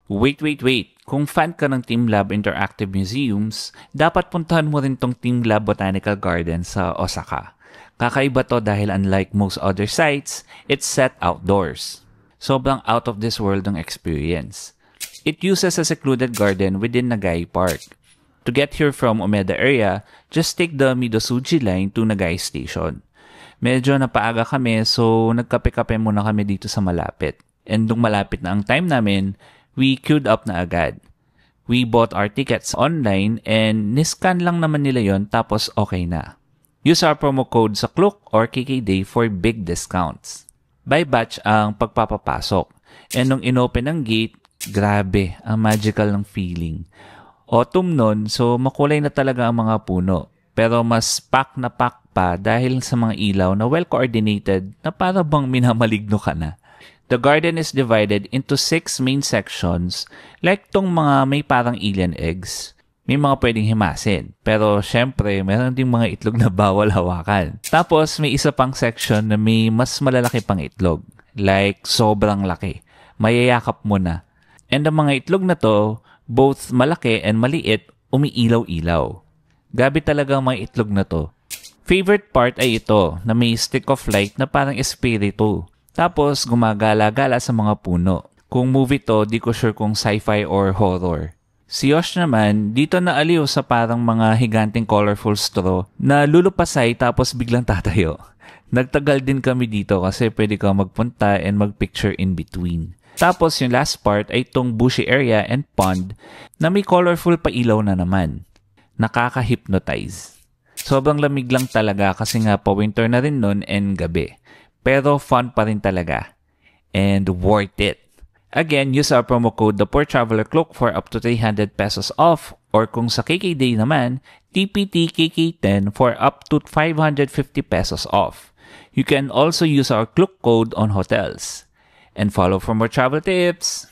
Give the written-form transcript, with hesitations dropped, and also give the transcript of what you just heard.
Wait. Kung fan ka ng Team Lab Interactive Museums, dapat puntahan mo rin tong Team Lab Botanical Garden sa Osaka. Kakaiba to dahil unlike most other sites, it's set outdoors. Sobrang out of this world ng experience. It uses a secluded garden within Nagai Park. To get here from Umeda area, just take the Midosuji line to Nagai Station. Medyo napaaga kami so nagkape-kape muna kami dito sa malapit. And nung malapit na ang time namin, we queued up na agad. We bought our tickets online and niscan lang naman nila yon tapos okay na. Use our promo code sa Klook or KKday for big discounts. By batch ang pagpapapasok. And nung inopen ang gate, grabe, ang magical ng feeling. Autumn nun, so makulay na talaga ang mga puno. Pero mas pack na pack pa dahil sa mga ilaw na well-coordinated na para bang minamaligno ka na. The garden is divided into 6 main sections like tong mga may parang alien eggs. May mga pwedeng himasin. Pero syempre, meron ding mga itlog na bawal hawakan. Tapos may isa pang section na may mas malalaki pang itlog. Like sobrang laki. Mayayakap mo na. And ang mga itlog na to, both malaki and maliit, umiilaw-ilaw. Gabi talaga ang mga itlog na to. Favorite part ay ito na may stick of light na parang espiritu. Tapos gumagala-gala sa mga puno. Kung movie to, di ko sure kung sci-fi or horror. Si Yosh naman, dito naaliw sa parang mga higanting colorful straw na lulupasay tapos biglang tatayo. Nagtagal din kami dito kasi pwede ka magpunta and magpicture in between. Tapos yung last part ay itong bushy area and pond na may colorful pa ilaw na naman. Nakaka-hypnotize. Sobrang lamig lang talaga kasi nga pa-winter na rin nun and gabi. Pero fun pa rin talaga. And worth it. Again, use our promo code ThePoorTravelerCloak for up to 300 pesos off. Or kung sa KKday naman, TPTKK10 for up to 550 pesos off. You can also use our Klook code on hotels. And follow for more travel tips.